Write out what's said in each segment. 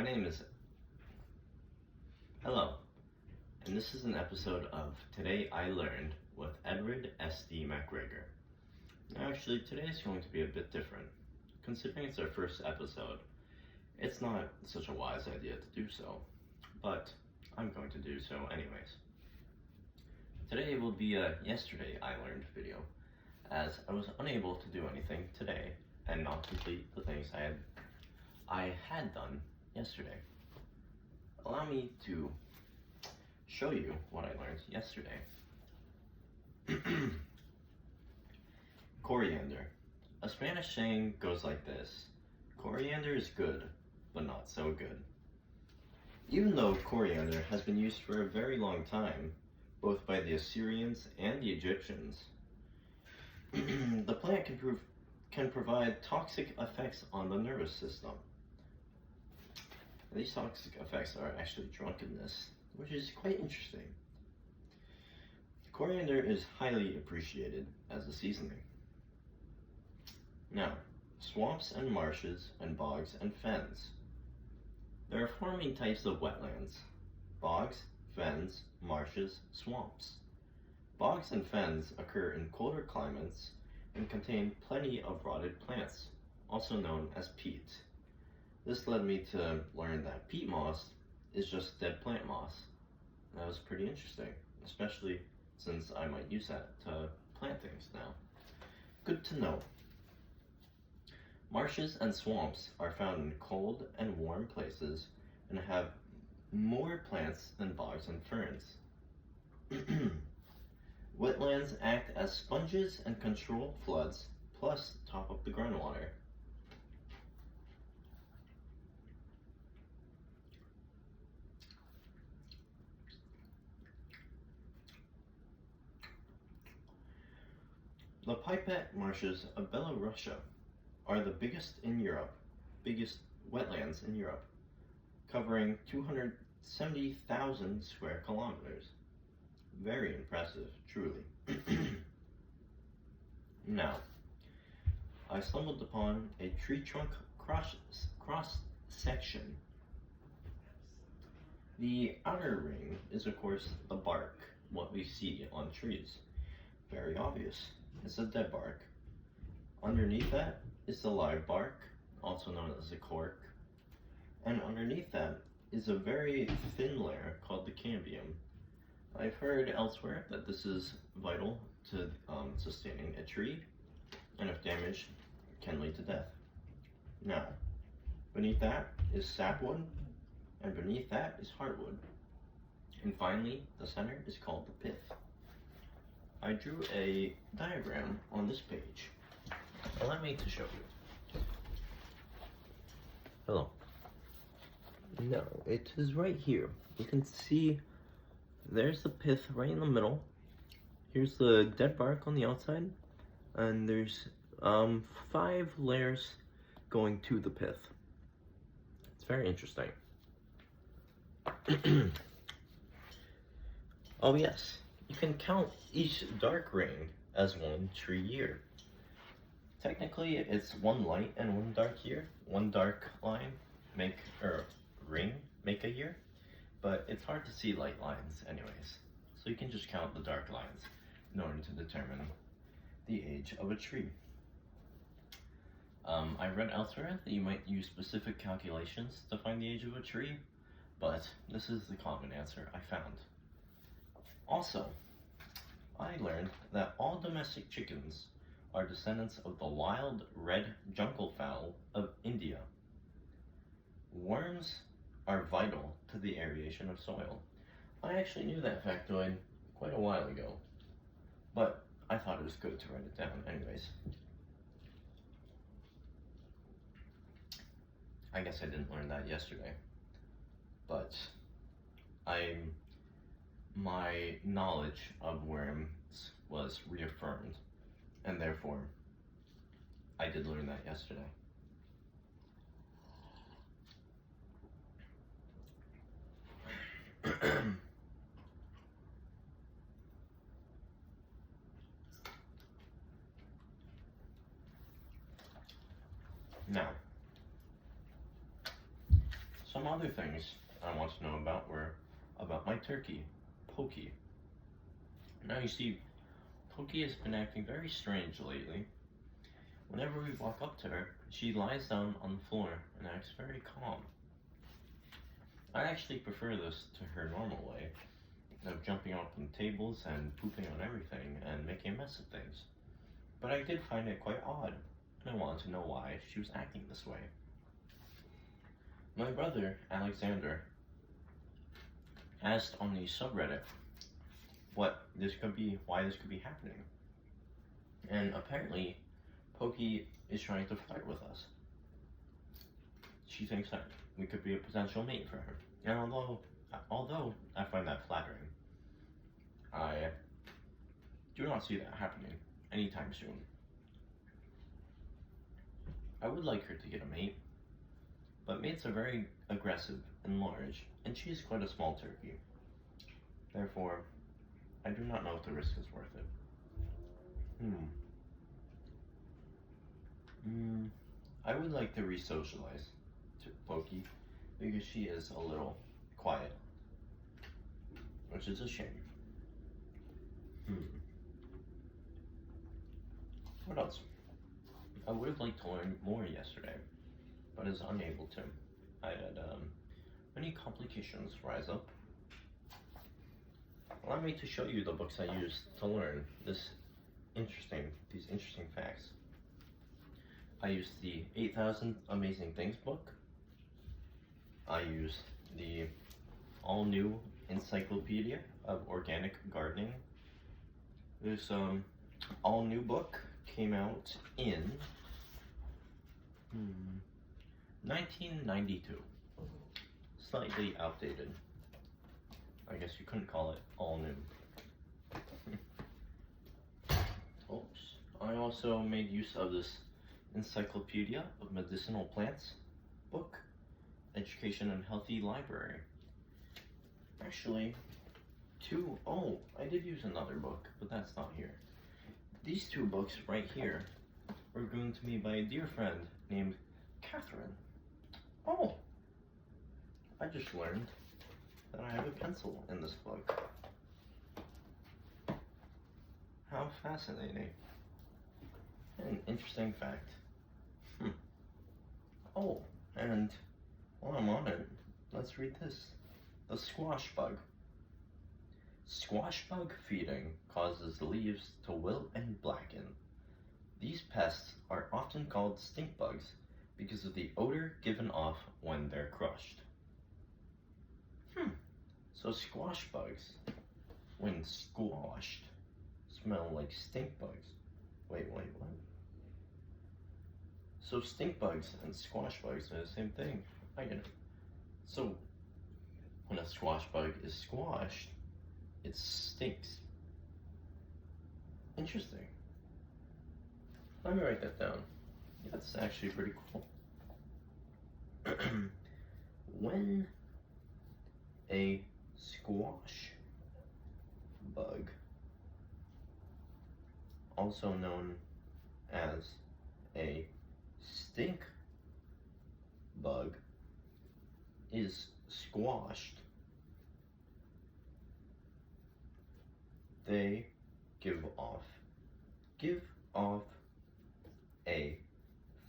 name is Hello, and this is an episode of Today I Learned with Edward S.D. McGregor. Actually, today is going to be a bit different. Considering it's our first episode, it's not such a wise idea to do so, but I'm going to do so anyways. Today will be a Yesterday I Learned video, as I was unable to do anything today and not complete the things I had done yesterday. Allow me to show you what I learned yesterday. Coriander. A Spanish saying goes like this: coriander is good, but not so good. Even though coriander has been used for a very long time, both by the Assyrians and the Egyptians, the plant can provide toxic effects on the nervous system. These toxic effects are actually drunkenness, which is quite interesting. Coriander is highly appreciated as a seasoning. Now, swamps and marshes and bogs and fens. There are four main types of wetlands: bogs, fens, marshes, swamps. Bogs and fens occur in colder climates and contain plenty of rotted plants, also known as peat. This led me to learn that peat moss is just dead plant moss. That was pretty interesting, especially since I might use that to plant things now. Good to know. Marshes and swamps are found in cold and warm places and have more plants than bogs and ferns. Wetlands act as sponges and control floods, plus top up the groundwater. The pipette marshes of Belarusia are the biggest wetlands in Europe, covering 270,000 square kilometers. Very impressive, truly. Now, I stumbled upon a tree trunk cross section. The outer ring is, of course, the bark, what we see on trees. Very obvious. It's a dead bark. Underneath that is the live bark, also known as a cork. And underneath that is a very thin layer called the cambium. I've heard elsewhere that this is vital to sustaining a tree, and if damaged, can lead to death. Now, beneath that is sapwood, and beneath that is heartwood. And finally, the center is called the pith. I drew a diagram on this page. Allow me to show you. Hello. No, it is right here. You can see there's the pith right in the middle. Here's the dead bark on the outside, and there's 5 layers going to the pith. It's very interesting. Oh yes, you can count each dark ring as one tree year. Technically, it's one light and one dark year. One dark line make a year, but it's hard to see light lines anyways. So you can just count the dark lines in order to determine the age of a tree. I read elsewhere that you might use specific calculations to find the age of a tree, but this is the common answer I found. Also, I learned that all domestic chickens are descendants of the wild red jungle fowl of India. Worms are vital to the aeration of soil. I actually knew that factoid quite a while ago, but I thought it was good to write it down anyways. I guess I didn't learn that yesterday, but my knowledge of worms was reaffirmed, and therefore I did learn that yesterday. Now, some other things I want to know about were about my turkey, Pokey. Now you see, Pokey has been acting very strange lately. Whenever we walk up to her, she lies down on the floor and acts very calm. I actually prefer this to her normal way of jumping up on tables and pooping on everything and making a mess of things. But I did find it quite odd, and I wanted to know why she was acting this way. My brother, Alexander, asked on the subreddit why this could be happening. And apparently, Pokey is trying to flirt with us. She thinks that we could be a potential mate for her. And although I find that flattering, I do not see that happening anytime soon. I would like her to get a mate, but mates are very aggressive and large, and she is quite a small turkey. Therefore, I do not know if the risk is worth it. I would like to re-socialize to Pokey because she is a little quiet, which is a shame. What else? I would have liked to learn more yesterday, but is unable to. I had many complications rise up. Allow me to show you the books I used to learn these interesting facts. I used the 8,000 Amazing Things book. I used the all-new Encyclopedia of Organic Gardening. This all-new book came out in 1992. Slightly outdated. I guess you couldn't call it all new. Oops. I also made use of this Encyclopedia of Medicinal Plants book, Education and Healthy Library. Actually, I did use another book, but that's not here. These two books right here were given to me by a dear friend named Catherine. Oh, I just learned that I have a pencil in this book. How fascinating. An interesting fact. Oh, and while I'm on it, let's read this. The squash bug. Squash bug feeding causes the leaves to wilt and blacken. These pests are often called stink bugs because of the odor given off when they're crushed. So squash bugs, when squashed, smell like stink bugs. Wait, what? So stink bugs and squash bugs are the same thing. I get it. So when a squash bug is squashed, it stinks. Interesting. Let me write that down. That's actually pretty cool. When a squash bug, also known as a stink bug, is squashed, they give off a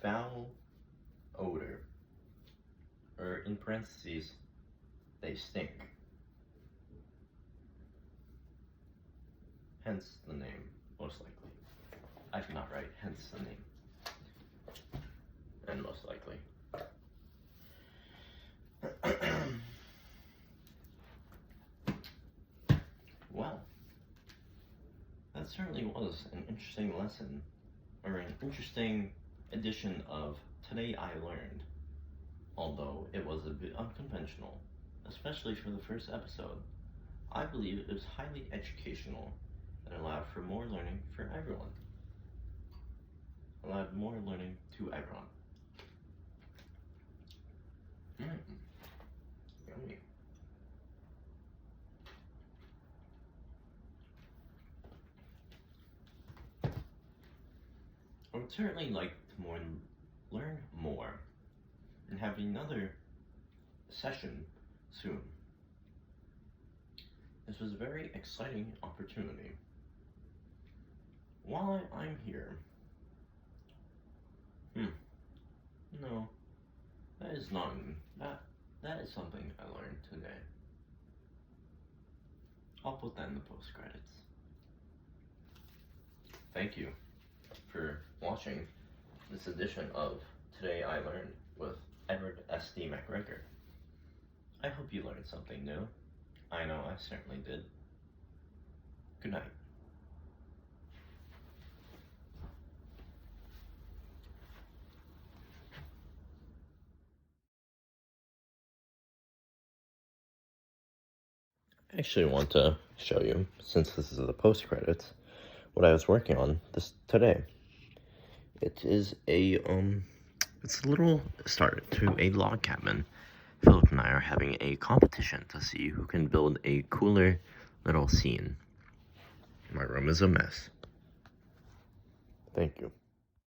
foul odor, or in parentheses, they stink. Hence the name, most likely. I did not write hence the name. And most likely. Well, that certainly was an interesting lesson, or an interesting edition of Today I Learned, although it was a bit unconventional, especially for the first episode. I believe it was highly educational and allowed for more learning for everyone. Allowed more learning to everyone. Yummy. I would certainly like to learn more and have another session soon. This was a very exciting opportunity. While I'm here, no, that is not, that is something I learned today. I'll put that in the post credits. Thank you for watching this edition of Today I Learned with Edward S.D. McGregor. I hope you learned something new. I know I certainly did. Good night. I actually want to show you, since this is the post credits, what I was working on today. It is it's a little start to a log cabin. Philip and I are having a competition to see who can build a cooler little scene. My room is a mess. Thank you.